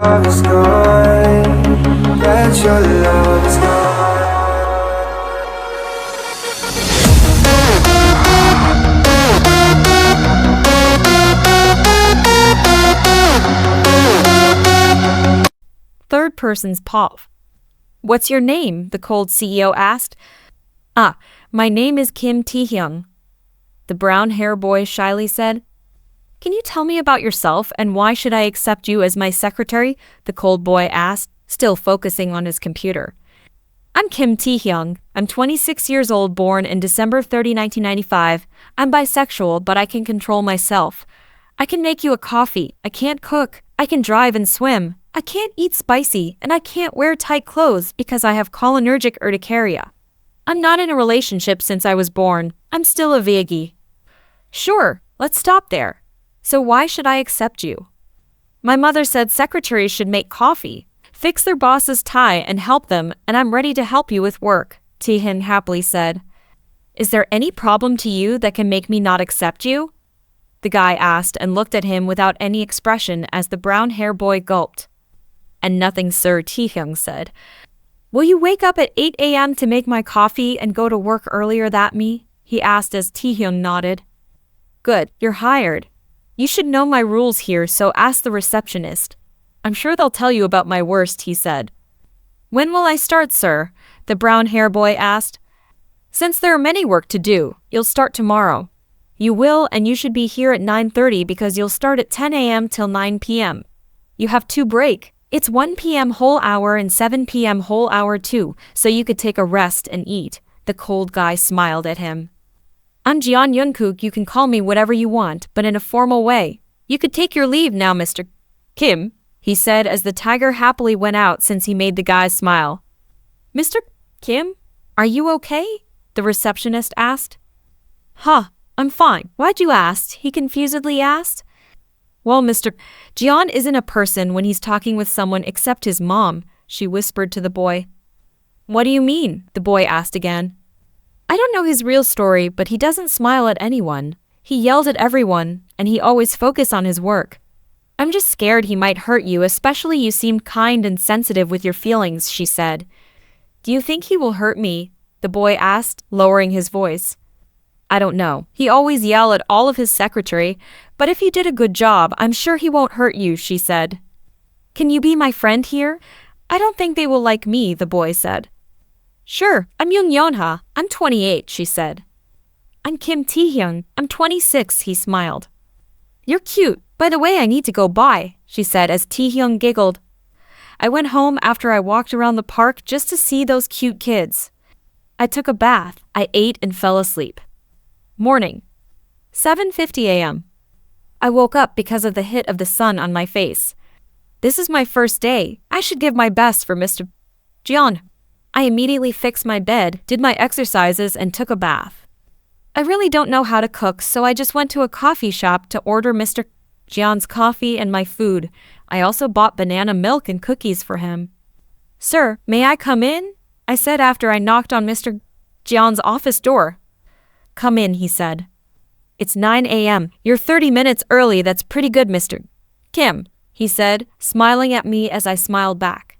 love is gone, that your love is gone. Third person's Pav. What's your name? The cold CEO asked. Ah, my name is Kim Taehyung, the brown hair boy shyly said. Can you tell me about yourself and why should I accept you as my secretary? The cold boy asked, still focusing on his computer. I'm Kim Taehyung. I'm 26 years old, born in December 30, 1995. I'm bisexual, but I can control myself. I can make you a coffee. I can't cook. I can drive and swim. I can't eat spicy, and I can't wear tight clothes because I have cholinergic urticaria. I'm not in a relationship since I was born. I'm still a veggie. Sure, let's stop there. So why should I accept you? My mother said secretaries should make coffee, fix their boss's tie, and help them, and I'm ready to help you with work, Taehyung happily said. Is there any problem to you that can make me not accept you? The guy asked and looked at him without any expression as the brown hair boy gulped. And nothing, sir, Taehyung said. Will you wake up at 8 a.m. to make my coffee and go to work earlier than me? He asked as Taehyung nodded. Good, you're hired. You should know my rules here, so ask the receptionist. I'm sure they'll tell you about my worst, he said. When will I start, sir? The brown hair boy asked. Since there are many work to do, you'll start tomorrow. You will, and you should be here at 9:30 because you'll start at 10 a.m. till 9 p.m. You have 2 break. It's 1 p.m. whole hour and 7 p.m. whole hour too, so you could take a rest and eat. The cold guy smiled at him. I'm Jeon Yunkook. You can call me whatever you want, but in a formal way. You could take your leave now, Mr. Kim, he said as the tiger happily went out since he made the guy smile. Mr. Kim, are you okay? The receptionist asked. Huh, I'm fine. Why'd you ask? He confusedly asked. Well, Mr. Jeon isn't a person when he's talking with someone except his mom, she whispered to the boy. What do you mean? The boy asked again. I don't know his real story, but he doesn't smile at anyone. He yelled at everyone, and he always focused on his work. I'm just scared he might hurt you, especially you seemed kind and sensitive with your feelings, she said. Do you think he will hurt me? The boy asked, lowering his voice. I don't know. He always yelled at all of his secretary, but if you did a good job, I'm sure he won't hurt you, she said. Can you be my friend here? I don't think they will like me, the boy said. Sure, I'm Young Yeonha. I'm 28, she said. I'm Kim Taehyung. I'm 26, he smiled. You're cute. By the way, I need to go by, she said as Taehyung giggled. I went home after I walked around the park just to see those cute kids. I took a bath, I ate and fell asleep. Morning. 7:50 a.m. I woke up because of the hit of the sun on my face. This is my first day. I should give my best for Mr. Jeon. I immediately fixed my bed, did my exercises, and took a bath. I really don't know how to cook, so I just went to a coffee shop to order Mr. Jeon's coffee and my food. I also bought banana milk and cookies for him. Sir, may I come in? I said after I knocked on Mr. Jeon's office door. Come in, he said. It's 9 a.m. You're 30 minutes early. That's pretty good, Mr. Kim, he said, smiling at me as I smiled back.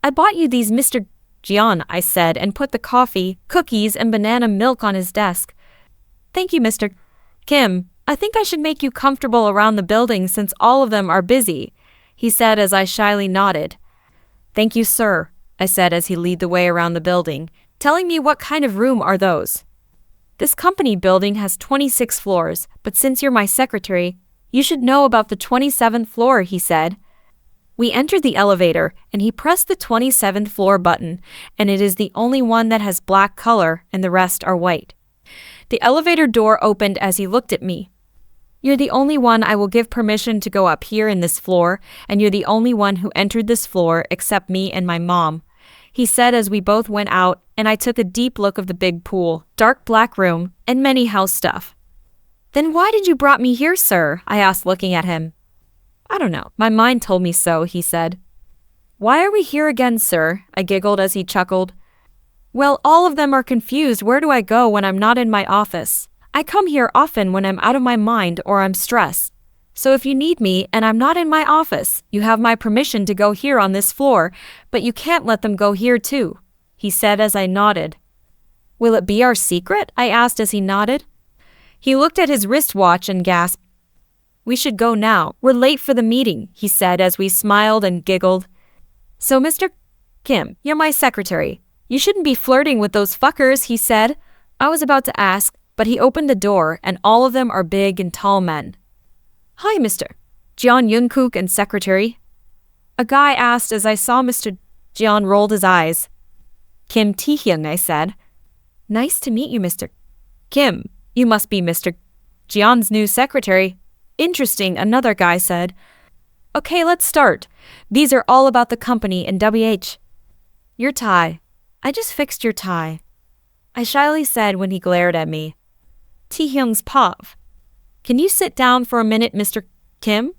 I bought you these, Mr. Jeon, I said, and put the coffee, cookies, and banana milk on his desk. Thank you, Mr. Kim. I think I should make you comfortable around the building since all of them are busy, he said as I shyly nodded. Thank you, sir, I said as he led the way around the building, telling me what kind of room are those. This company building has 26 floors, but since you're my secretary, you should know about the 27th floor, he said. We entered the elevator, and he pressed the 27th floor button, and it is the only one that has black color, and the rest are white. The elevator door opened as he looked at me. You're the only one I will give permission to go up here in this floor, and you're the only one who entered this floor except me and my mom, he said as we both went out, and I took a deep look of the big pool, dark black room, and many house stuff. Then why did you brought me here, sir? I asked, looking at him. I don't know. My mind told me so, he said. Why are we here again, sir? I giggled as he chuckled. Well, all of them are confused. Where do I go when I'm not in my office? I come here often when I'm out of my mind or I'm stressed. So if you need me and I'm not in my office, you have my permission to go here on this floor, but you can't let them go here too, he said as I nodded. Will it be our secret? I asked as he nodded. He looked at his wristwatch and gasped. We should go now. We're late for the meeting, he said as we smiled and giggled. So Mr. Kim, you're my secretary. You shouldn't be flirting with those fuckers, he said. I was about to ask, but he opened the door and all of them are big and tall men. Hi, Mr. Jeon Yoonkook and secretary. A guy asked as I saw Mr. Jeon rolled his eyes. Kim Taehyung, I said. Nice to meet you, Mr. Kim. You must be Mr. Jeon's new secretary. Interesting, another guy said. Okay, let's start. These are all about the company and WH. Your tie. I just fixed your tie, I shyly said when he glared at me. Taehyung's pov. Can you sit down for a minute, Mr. Kim?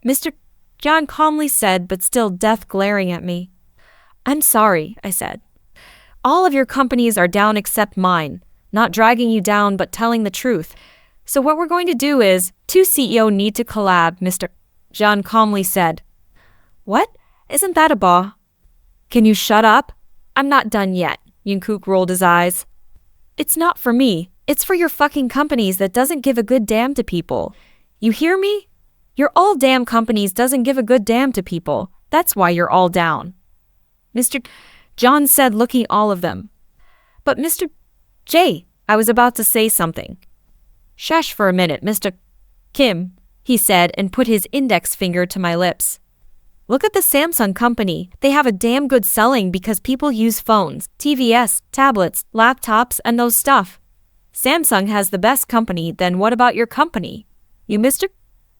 Mr. Jeon calmly said, but still death glaring at me. I'm sorry, I said. All of your companies are down except mine, not dragging you down but telling the truth. So what we're going to do is, two CEO need to collab, Mr. Jeon calmly said. What? Isn't that a baw? Can you shut up? I'm not done yet, Yoonkook rolled his eyes. It's not for me. It's for your fucking companies that doesn't give a good damn to people. You hear me? Your all damn companies doesn't give a good damn to people. That's why you're all down. Mr. John said, looking at all of them. But Mr. J, I was about to say something. Shush for a minute, Mr. Kim, he said and put his index finger to my lips. Look at the Samsung company. They have a damn good selling because people use phones, TVs, tablets, laptops, and those stuff. Samsung has the best company, then what about your company? You, Mr.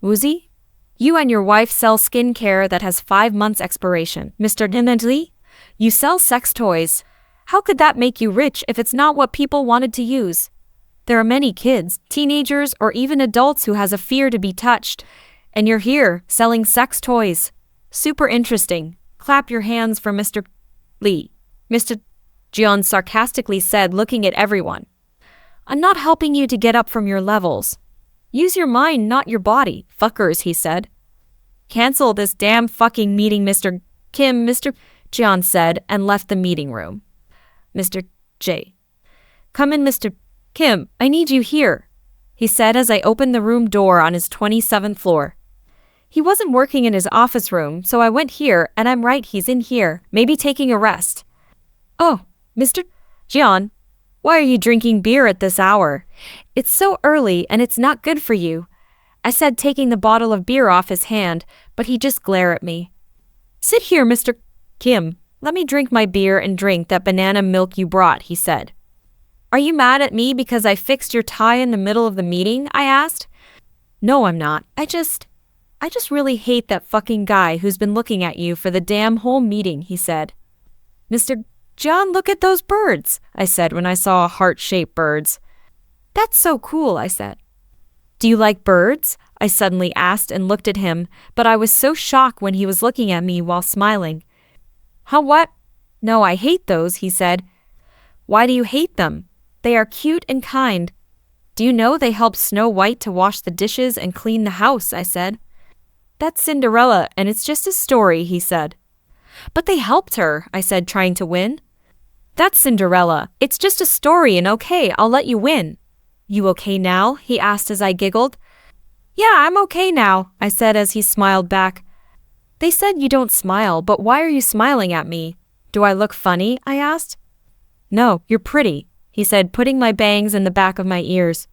Woozy? You and your wife sell skincare that has 5 months expiration. Mr. Lee, you sell sex toys. How could that make you rich if it's not what people wanted to use? There are many kids, teenagers, or even adults who has a fear to be touched. And you're here, selling sex toys. Super interesting. Clap your hands for Mr. Lee. Mr. Jeon sarcastically said, looking at everyone. I'm not helping you to get up from your levels. Use your mind, not your body, fuckers, he said. Cancel this damn fucking meeting, Mr. Kim, Mr. Jeon said, and left the meeting room. Mr. J. Come in, Mr. Kim, I need you here, he said as I opened the room door on his 27th floor. He wasn't working in his office room, so I went here, and I'm right, he's in here, maybe taking a rest. Oh, Mr. Jeon, why are you drinking beer at this hour? It's so early, and it's not good for you, I said, taking the bottle of beer off his hand, but he just glared at me. Sit here, Mr. Kim, let me drink my beer and drink that banana milk you brought, he said. Are you mad at me because I fixed your tie in the middle of the meeting? I asked. No, I'm not. I just really hate that fucking guy who's been looking at you for the damn whole meeting, he said. Mr. John, look at those birds, I said when I saw heart-shaped birds. That's so cool, I said. Do you like birds? I suddenly asked and looked at him, but I was so shocked when he was looking at me while smiling. How what? No, I hate those, he said. Why do you hate them? They are cute and kind. Do you know they helped Snow White to wash the dishes and clean the house, I said. That's Cinderella, and it's just a story, he said. But they helped her, I said, trying to win. That's Cinderella. It's just a story, and okay, I'll let you win. You okay now? He asked as I giggled. Yeah, I'm okay now, I said as he smiled back. They said you don't smile, but why are you smiling at me? Do I look funny? I asked. No, you're pretty, he said, putting my bangs in the back of my ears.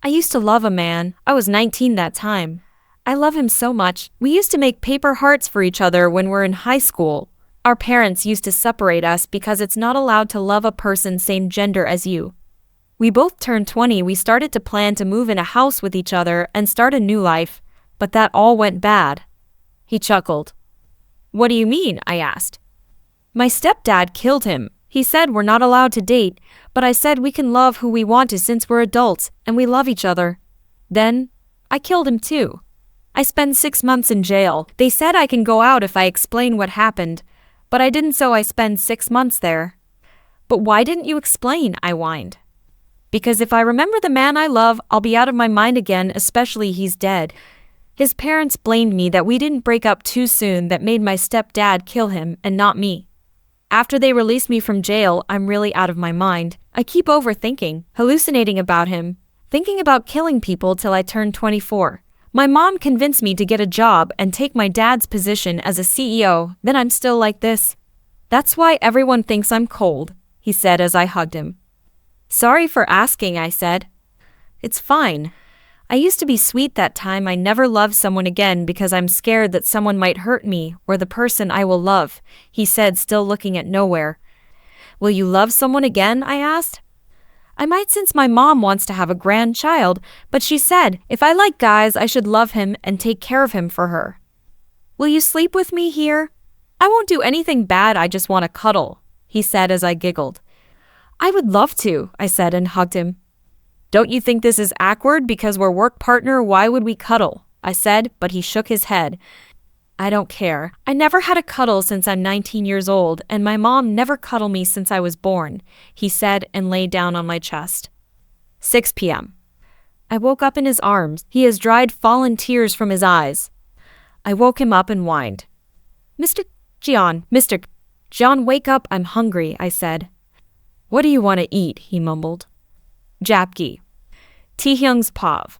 I used to love a man. I was 19 that time. I love him so much. We used to make paper hearts for each other when we're in high school. Our parents used to separate us because it's not allowed to love a person same gender as you. We both turned 20. We started to plan to move in a house with each other and start a new life, but that all went bad. He chuckled. What do you mean? I asked. My stepdad killed him. He said we're not allowed to date, but I said we can love who we want to since we're adults and we love each other. Then, I killed him too. I spent 6 months in jail. They said I can go out if I explain what happened, but I didn't, so I spent 6 months there. But why didn't you explain? I whined. Because if I remember the man I love, I'll be out of my mind again, especially he's dead. His parents blamed me that we didn't break up too soon that made my stepdad kill him and not me. After they released me from jail, I'm really out of my mind. I keep overthinking, hallucinating about him, thinking about killing people till I turn 24. My mom convinced me to get a job and take my dad's position as a CEO, then I'm still like this. That's why everyone thinks I'm cold, he said as I hugged him. Sorry for asking, I said. It's fine. I used to be sweet that time. I never loved someone again because I'm scared that someone might hurt me or the person I will love, he said, still looking at nowhere. Will you love someone again? I asked. I might, since my mom wants to have a grandchild, but she said if I like guys I should love him and take care of him for her. Will you sleep with me here? I won't do anything bad, I just want to cuddle, he said as I giggled. I would love to, I said and hugged him. Don't you think this is awkward because we're work partner? Why would we cuddle? I said, but he shook his head. I don't care. I never had a cuddle since I'm 19 years old, and my mom never cuddled me since I was born, he said and lay down on my chest. 6 p.m. I woke up in his arms. He has dried fallen tears from his eyes. I woke him up and whined. Mr. John, wake up, I'm hungry, I said. What do you want to eat? He mumbled. Japki. Taehyung's Pav.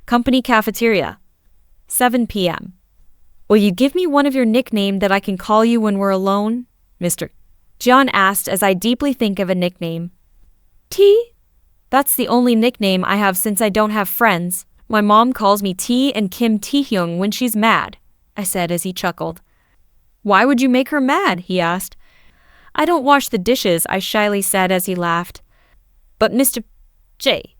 Company cafeteria. 7 p.m. Will you give me one of your nickname that I can call you when we're alone? Mr. John asked as I deeply think of a nickname. T? That's the only nickname I have since I don't have friends. My mom calls me T and Kim Taehyung when she's mad, I said as he chuckled. Why would you make her mad? He asked. I don't wash the dishes, I shyly said as he laughed. But Mr. J.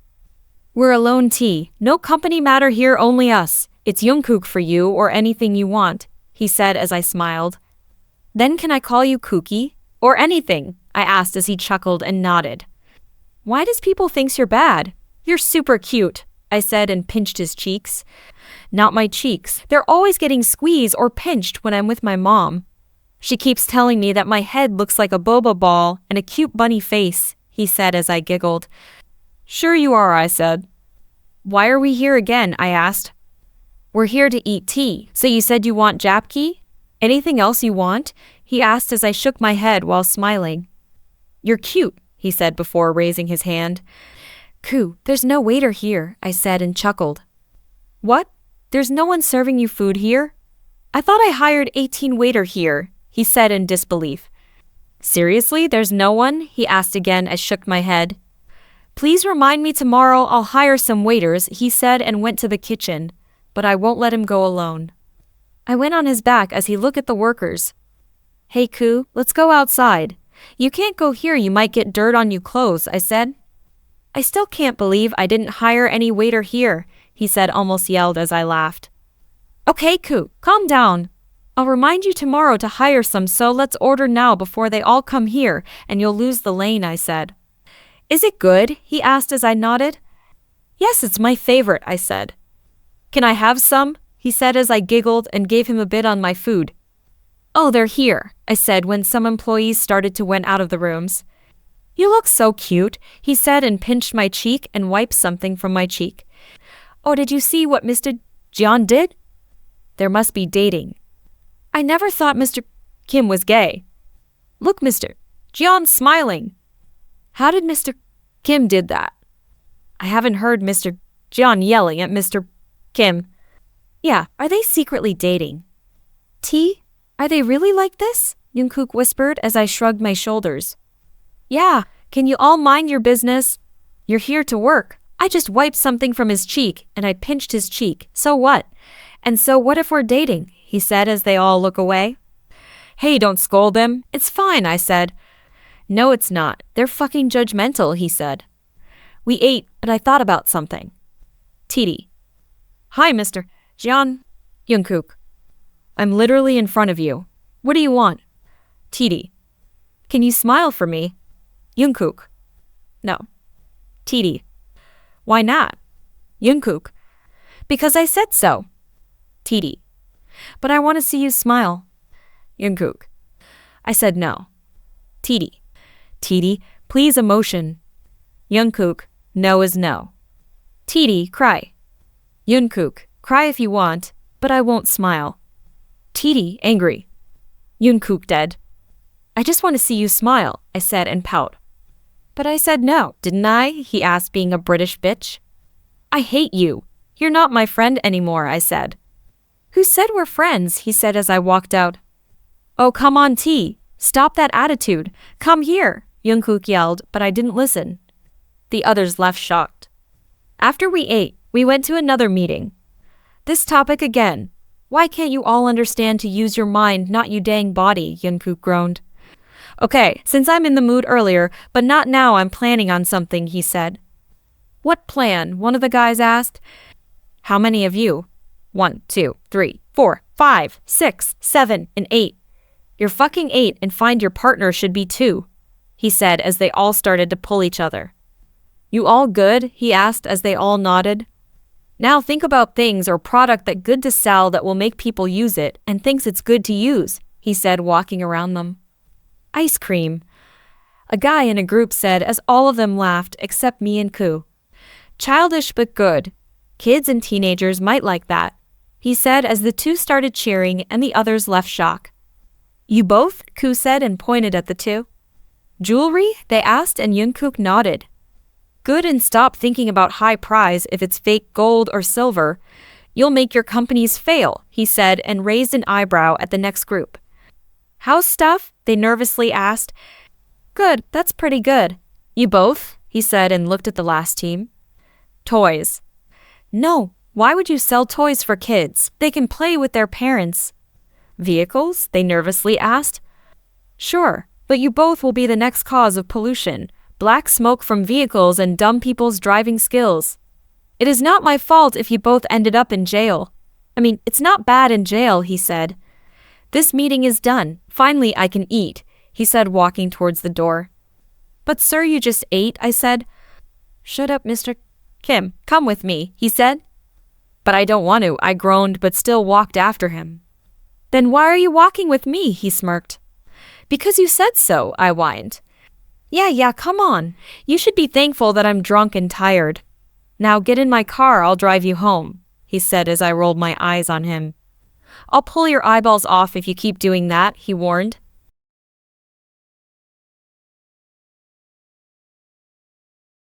We're alone, T. No company matter here, only us. It's Jungkook for you or anything you want, he said as I smiled. Then can I call you Kookie? Or anything, I asked as he chuckled and nodded. Why does people think you're bad? You're super cute, I said and pinched his cheeks. Not my cheeks. They're always getting squeezed or pinched when I'm with my mom. She keeps telling me that my head looks like a boba ball and a cute bunny face, he said as I giggled. Sure you are, I said. Why are we here again? I asked. We're here to eat tea. So you said you want Japki? Anything else you want? He asked as I shook my head while smiling. You're cute, he said before raising his hand. Koo, there's no waiter here, I said and chuckled. What? There's no one serving you food here? I thought I hired 18 waiter here, he said in disbelief. Seriously, there's no one? He asked again as shook my head. Please remind me tomorrow, I'll hire some waiters, he said and went to the kitchen. But I won't let him go alone. I went on his back as he looked at the workers. Hey Koo, let's go outside. You can't go here, you might get dirt on you clothes, I said. I still can't believe I didn't hire any waiter here, he said, almost yelled as I laughed. Okay Koo, calm down. I'll remind you tomorrow to hire some, so let's order now before they all come here and you'll lose the lane, I said. Is it good? He asked as I nodded. Yes, it's my favorite, I said. Can I have some? He said as I giggled and gave him a bit on my food. Oh, they're here, I said when some employees started to went out of the rooms. You look so cute, he said and pinched my cheek and wiped something from my cheek. Oh, did you see what Mr. John did? There must be dating. I never thought Mr. Kim was gay. Look, Mr. John's smiling. How did Mr. Kim did that? I haven't heard Mr. John yelling at Mr. Kim. Yeah, are they secretly dating? T, are they really like this? Jungkook whispered as I shrugged my shoulders. Yeah, can you all mind your business? You're here to work. I just wiped something from his cheek and I pinched his cheek. So what? And so what if we're dating? He said as they all look away. Hey, don't scold them. It's fine, I said. No, it's not. They're fucking judgmental, he said. We ate, but I thought about something. TD. Hi, Mr. Jeon. Jungkook. I'm literally in front of you. What do you want? TD. Can you smile for me? Jungkook. No. TD. Why not? Jungkook. Because I said so. TD. But I want to see you smile. Jungkook. I said no. TD. TD, please emotion. Jungkook, no is no. TD, cry. Jungkook, Cry if you want, but I won't smile. Titi, angry. Jungkook dead. I just want to see you smile, I said and pout. But I said no, didn't I? He asked, being a British bitch. I hate you. You're not my friend anymore, I said. Who said we're friends? He said as I walked out. Oh, come on, T. Stop that attitude. Come here, Jungkook yelled, but I didn't listen. The others left shocked. After we ate, we went to another meeting. This topic again. Why can't you all understand to use your mind, not you dang body, Jungkook groaned. Okay, since I'm in the mood earlier, but not now, I'm planning on something, he said. What plan? One of the guys asked. How many of you? 1, 2, 3, 4, 5, 6, 7, and 8. You're fucking 8 and find your partner should be 2, he said as they all started to pull each other. You all good? He asked as they all nodded. Now think about things or product that good to sell that will make people use it and thinks it's good to use, he said, walking around them. Ice cream, a guy in a group said as all of them laughed except me and Koo. Childish but good. Kids and teenagers might like that, he said as the two started cheering and the others left shock. You both? Koo said and pointed at the two. Jewelry? They asked and Jungkook nodded. Good, and stop thinking about high prize if it's fake gold or silver. You'll make your companies fail, he said and raised an eyebrow at the next group. How's stuff? They nervously asked. Good, that's pretty good. You both? He said and looked at the last team. Toys. No, why would you sell toys for kids? They can play with their parents. Vehicles? They nervously asked. Sure, but you both will be the next cause of pollution. Black smoke from vehicles and dumb people's driving skills. It is not my fault if you both ended up in jail. It's not bad in jail, he said. This meeting is done. Finally, I can eat, he said, walking towards the door. But sir, you just ate, I said. Shut up, Mr. Kim. Come with me, he said. But I don't want to, I groaned, but still walked after him. Then why are you walking with me, he smirked. Because you said so, I whined. Yeah, come on. You should be thankful that I'm drunk and tired. Now get in my car, I'll drive you home, he said as I rolled my eyes on him. I'll pull your eyeballs off if you keep doing that, he warned.